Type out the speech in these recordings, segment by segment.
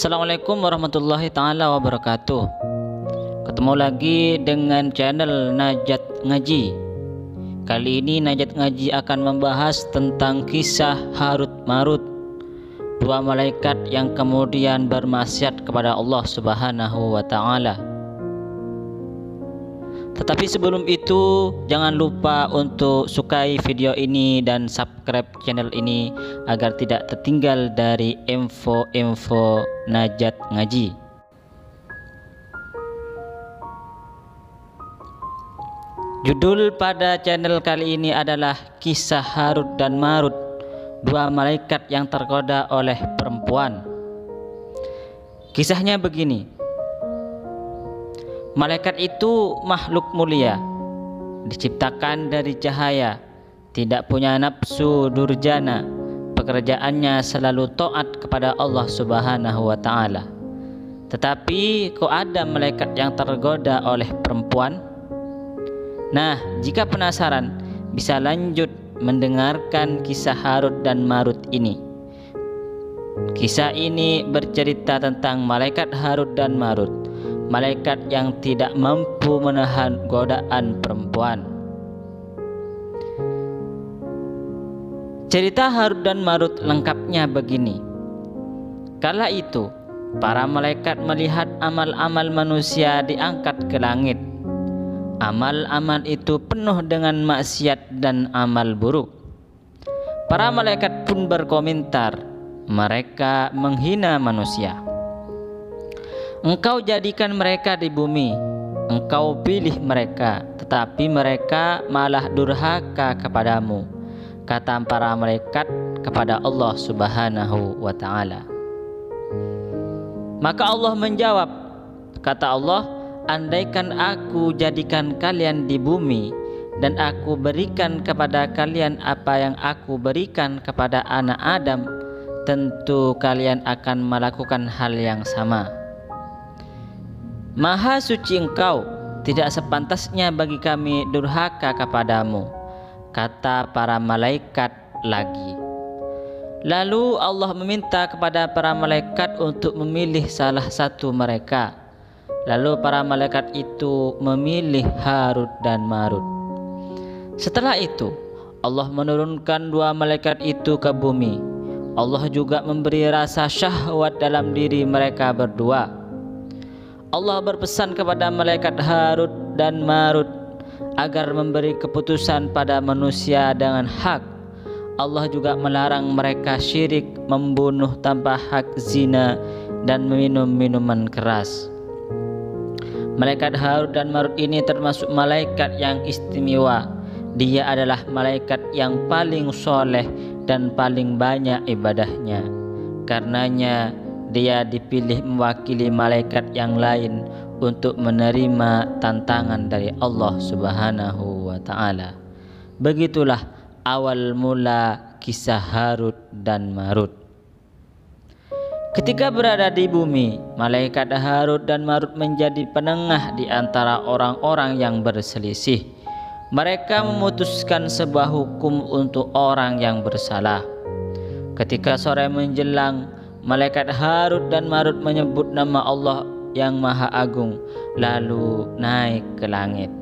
Assalamualaikum warahmatullahi taala wabarakatuh. Ketemu lagi dengan channel Najat Ngaji. Kali ini Najat Ngaji akan membahas tentang kisah Harut Marut, dua malaikat yang kemudian bermaksiat kepada Allah Subhanahu wa taala. Tetapi sebelum itu, jangan lupa untuk sukai video ini dan subscribe channel ini agar tidak tertinggal dari info-info Najat Ngaji. Judul pada channel kali ini adalah Kisah Harut dan Marut, dua malaikat yang tergoda oleh perempuan. Kisahnya begini. Malaikat itu makhluk mulia, diciptakan dari cahaya, tidak punya nafsu durjana, pekerjaannya selalu taat kepada Allah Subhanahu wa taala. Tetapi kok ada malaikat yang tergoda oleh perempuan? Nah, jika penasaran, bisa lanjut mendengarkan kisah Harut dan Marut ini. Kisah ini bercerita tentang malaikat Harut dan Marut, malaikat yang tidak mampu menahan godaan perempuan. Cerita Harut dan Marut lengkapnya begini. Kala itu, para malaikat melihat amal-amal manusia diangkat ke langit. Amal-amal itu penuh dengan maksiat dan amal buruk. Para malaikat pun berkomentar, mereka menghina manusia. Engkau jadikan mereka di bumi, engkau pilih mereka, tetapi mereka malah durhaka kepadamu, kata para malaikat kepada Allah Subhanahu wa ta'ala. Maka Allah menjawab, kata Allah, andaikan aku jadikan kalian di bumi dan aku berikan kepada kalian apa yang aku berikan kepada anak Adam, tentu kalian akan melakukan hal yang sama. Maha suci engkau, tidak sepantasnya bagi kami durhaka kepadamu, kata para malaikat lagi. Lalu Allah meminta kepada para malaikat untuk memilih salah satu mereka. Lalu para malaikat itu memilih Harut dan Marut. Setelah itu Allah menurunkan dua malaikat itu ke bumi. Allah juga memberi rasa syahwat dalam diri mereka berdua. Allah berpesan kepada malaikat Harut dan Marut agar memberi keputusan pada manusia dengan hak. Allah juga melarang mereka syirik, membunuh tanpa hak, zina, dan meminum minuman keras. Malaikat Harut dan Marut ini termasuk malaikat yang istimewa. Dia adalah malaikat yang paling soleh dan paling banyak ibadahnya. Karenanya dia dipilih mewakili malaikat yang lain untuk menerima tantangan dari Allah Subhanahu wa ta'ala. Begitulah awal mula kisah Harut dan Marut. Ketika berada di bumi, malaikat Harut dan Marut menjadi penengah di antara orang-orang yang berselisih. Mereka memutuskan sebuah hukum untuk orang yang bersalah. Ketika sore menjelang, malaikat Harut dan Marut menyebut nama Allah yang Maha Agung, lalu naik ke langit.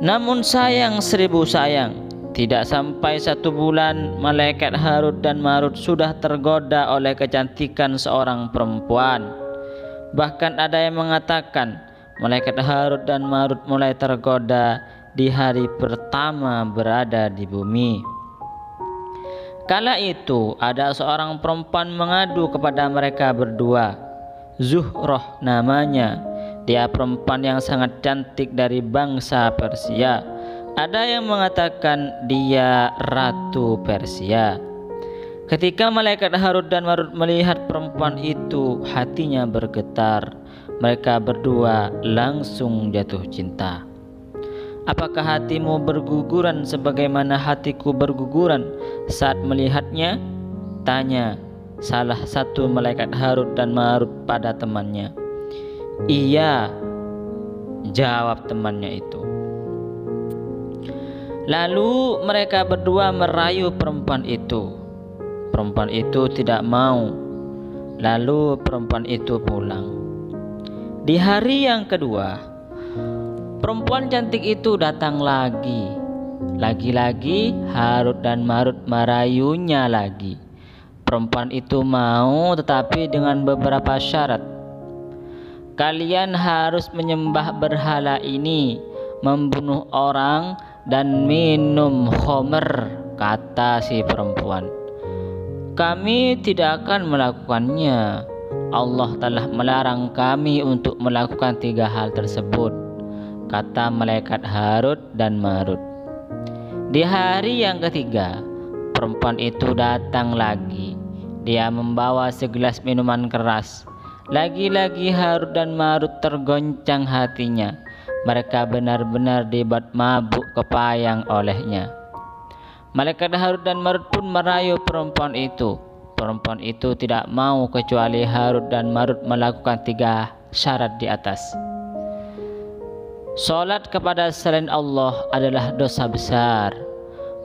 Namun sayang seribu sayang, tidak sampai 1 bulan malaikat Harut dan Marut sudah tergoda oleh kecantikan seorang perempuan. Bahkan ada yang mengatakan malaikat Harut dan Marut mulai tergoda di hari pertama berada di bumi. Kala itu ada seorang perempuan mengadu kepada mereka berdua. Zuhroh namanya. Dia perempuan yang sangat cantik dari bangsa Persia. Ada yang mengatakan dia Ratu Persia. Ketika malaikat Harut dan Marut melihat perempuan itu, hatinya bergetar. Mereka berdua langsung jatuh cinta. Apakah hatimu berguguran sebagaimana hatiku berguguran saat melihatnya? Tanya salah satu malaikat Harut dan Marut pada temannya. Iya, jawab temannya itu. Lalu mereka berdua merayu perempuan itu. Perempuan itu tidak mau. Lalu perempuan itu pulang. Di hari yang kedua, perempuan cantik itu datang lagi. Lagi-lagi Harut dan Marut merayunya lagi. Perempuan itu mau, tetapi dengan beberapa syarat. Kalian harus menyembah berhala ini, membunuh orang, dan minum khamr, kata si perempuan. Kami tidak akan melakukannya. Allah telah melarang kami untuk melakukan 3 hal tersebut, kata malaikat Harut dan Marut. Di hari yang ketiga, perempuan itu datang lagi. Dia membawa segelas minuman keras. Lagi-lagi Harut dan Marut tergoncang hatinya. Mereka benar-benar dibuat mabuk kepayang olehnya. Malaikat Harut dan Marut pun merayu perempuan itu. Perempuan itu tidak mau kecuali Harut dan Marut melakukan 3 syarat di atas. Salat kepada selain Allah adalah dosa besar.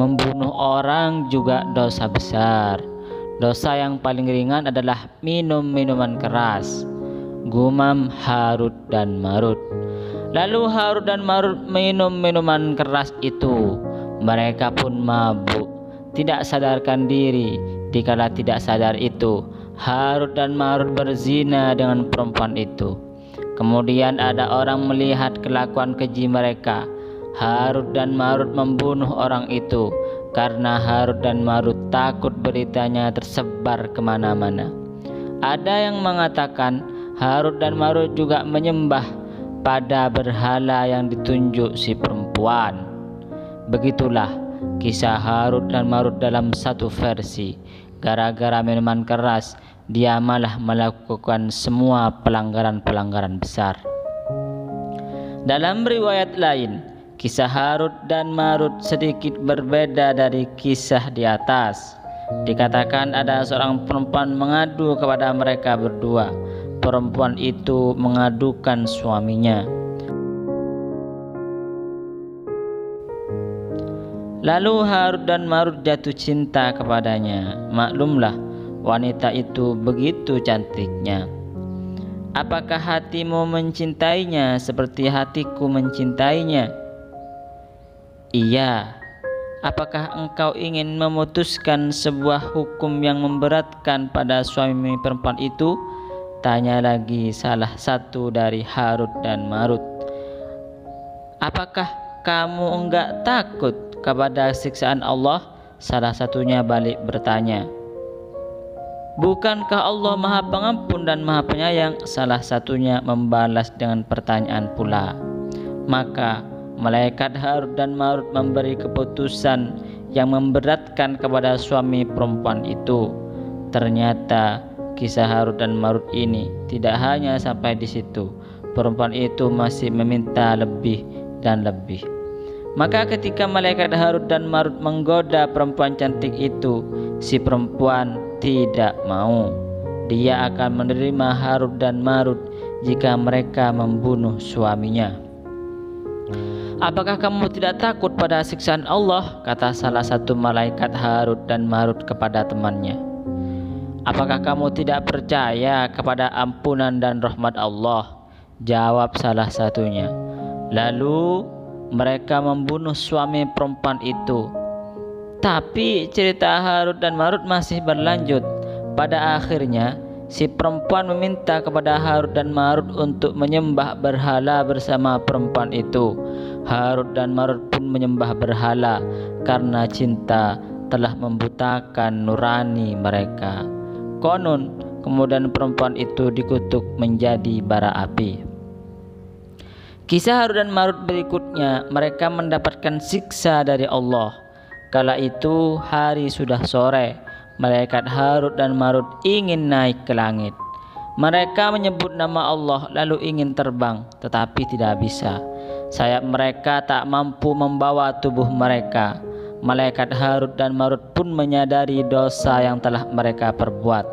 Membunuh orang juga dosa besar. Dosa yang paling ringan adalah minum minuman keras, gumam Harut dan Marut. Lalu Harut dan Marut minum minuman keras itu. Mereka pun mabuk, tidak sadarkan diri. Dikala tidak sadar itu, Harut dan Marut berzina dengan perempuan itu. Kemudian ada orang melihat kelakuan keji mereka. Harut dan Marut membunuh orang itu karena Harut dan Marut takut beritanya tersebar kemana-mana. Ada yang mengatakan Harut dan Marut juga menyembah pada berhala yang ditunjuk si perempuan. Begitulah kisah Harut dan Marut dalam satu versi. Gara-gara minuman keras, dia malah melakukan semua pelanggaran-pelanggaran besar. Dalam riwayat lain, kisah Harut dan Marut sedikit berbeda dari kisah di atas. Dikatakan ada seorang perempuan mengadu kepada mereka berdua. Perempuan itu mengadukan suaminya. Lalu Harut dan Marut jatuh cinta kepadanya. Maklumlah, wanita itu begitu cantiknya. Apakah hatimu mencintainya seperti hatiku mencintainya? Iya. Apakah engkau ingin memutuskan sebuah hukum yang memberatkan pada suami perempuan itu? Tanya lagi salah satu dari Harut dan Marut. Apakah kamu enggak takut kepada siksaan Allah? Salah satunya balik bertanya. Bukankah Allah Maha Pengampun dan Maha Penyayang? Salah satunya membalas dengan pertanyaan pula. Maka malaikat Harut dan Marut memberi keputusan yang memberatkan kepada suami perempuan itu. Ternyata kisah Harut dan Marut ini tidak hanya sampai di situ. Perempuan itu masih meminta lebih dan lebih. Maka ketika malaikat Harut dan Marut menggoda perempuan cantik itu, si perempuan tidak mau. Dia akan menerima Harut dan Marut jika mereka membunuh suaminya. Apakah kamu tidak takut pada siksaan Allah? Kata salah satu malaikat Harut dan Marut kepada temannya. Apakah kamu tidak percaya kepada ampunan dan rahmat Allah? Jawab salah satunya. Lalu mereka membunuh suami perempuan itu. Tapi cerita Harut dan Marut masih berlanjut. Pada akhirnya si perempuan meminta kepada Harut dan Marut untuk menyembah berhala bersama perempuan itu. Harut dan Marut pun menyembah berhala karena cinta telah membutakan nurani mereka. Konon kemudian perempuan itu dikutuk menjadi bara api. Kisah Harut dan Marut berikutnya, mereka mendapatkan siksa dari Allah. Kala itu hari sudah sore. Malaikat Harut dan Marut ingin naik ke langit. Mereka menyebut nama Allah lalu ingin terbang, tetapi tidak bisa. Sayap mereka tak mampu membawa tubuh mereka. Malaikat Harut dan Marut pun menyadari dosa yang telah mereka perbuat.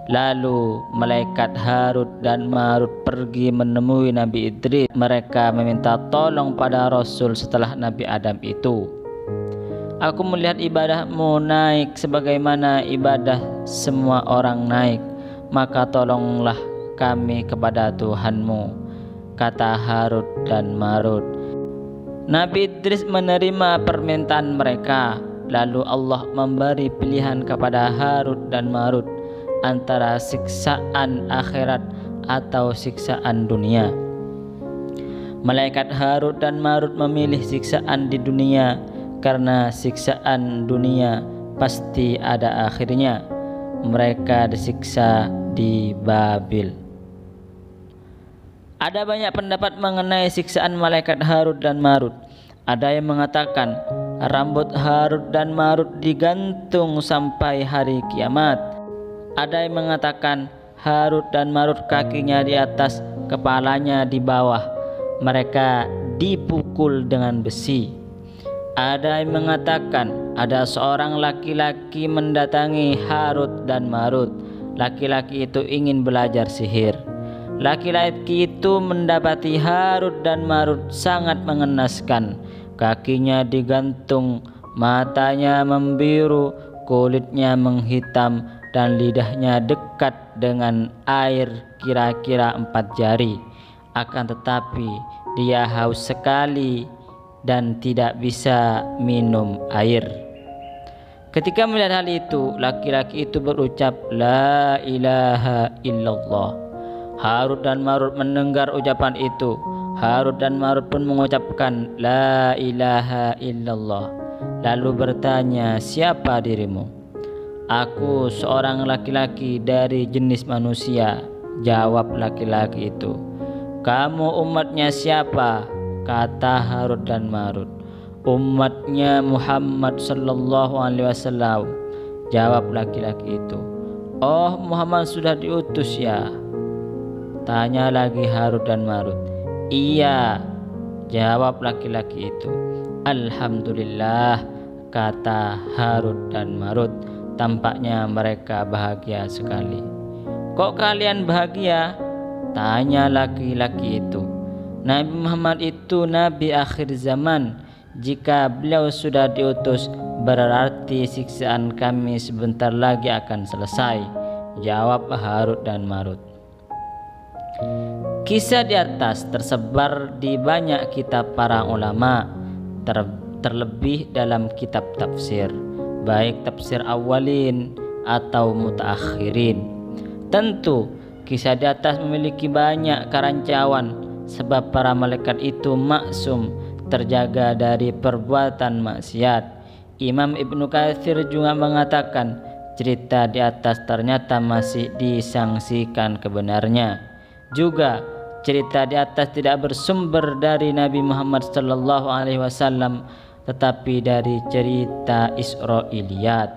Lalu malaikat Harut dan Marut pergi menemui Nabi Idris. Mereka meminta tolong pada Rasul setelah Nabi Adam itu. Aku melihat ibadahmu naik sebagaimana ibadah semua orang naik. maka tolonglah kami kepada Tuhanmu, kata Harut dan Marut. Nabi Idris menerima permintaan mereka. Lalu Allah memberi pilihan kepada Harut dan Marut antara siksaan akhirat atau siksaan dunia. Malaikat Harut dan Marut memilih siksaan di dunia karena siksaan dunia pasti ada akhirnya. Mereka disiksa di Babil. Ada banyak pendapat mengenai siksaan malaikat Harut dan Marut. Ada yang mengatakan rambut Harut dan Marut digantung sampai hari kiamat. Ada yang mengatakan Harut dan Marut kakinya di atas, kepalanya di bawah. Mereka dipukul dengan besi. Ada yang mengatakan ada seorang laki-laki mendatangi Harut dan Marut. Laki-laki itu ingin belajar sihir. Laki-laki itu mendapati Harut dan Marut sangat mengenaskan. Kakinya digantung, matanya membiru, kulitnya menghitam, dan lidahnya dekat dengan air kira-kira 4 jari. Akan tetapi dia haus sekali dan tidak bisa minum air. Ketika melihat hal itu, laki-laki itu berucap, "La ilaha illallah." Harut dan Marut mendengar ucapan itu. Harut dan Marut pun mengucapkan, "La ilaha illallah." Lalu bertanya, "Siapa dirimu?" "Aku seorang laki-laki dari jenis manusia," jawab laki-laki itu. "Kamu umatnya siapa?" kata Harut dan Marut. "Umatnya Muhammad sallallahu alaihi wasallam," jawab laki-laki itu. "Oh, Muhammad sudah diutus ya?" tanya lagi Harut dan Marut. "Iya," jawab laki-laki itu. "Alhamdulillah," kata Harut dan Marut. Tampaknya mereka bahagia sekali. "Kok kalian bahagia?" tanya laki-laki itu. "Nabi Muhammad itu nabi akhir zaman. Jika beliau sudah diutus, berarti siksaan kami sebentar lagi akan selesai," jawab Harut dan Marut. Kisah di atas tersebar di banyak kitab para ulama, terlebih dalam kitab tafsir, baik tafsir awalin atau mutaakhirin. Tentu kisah di atas memiliki banyak kerancauan, sebab para malaikat itu maksum, terjaga dari perbuatan maksiat. Imam Ibnu Katsir juga mengatakan cerita di atas ternyata masih disangsikan kebenarnya. Juga cerita di atas tidak bersumber dari Nabi Muhammad sallallahu alaihi wasallam, tetapi dari cerita Israiliyat.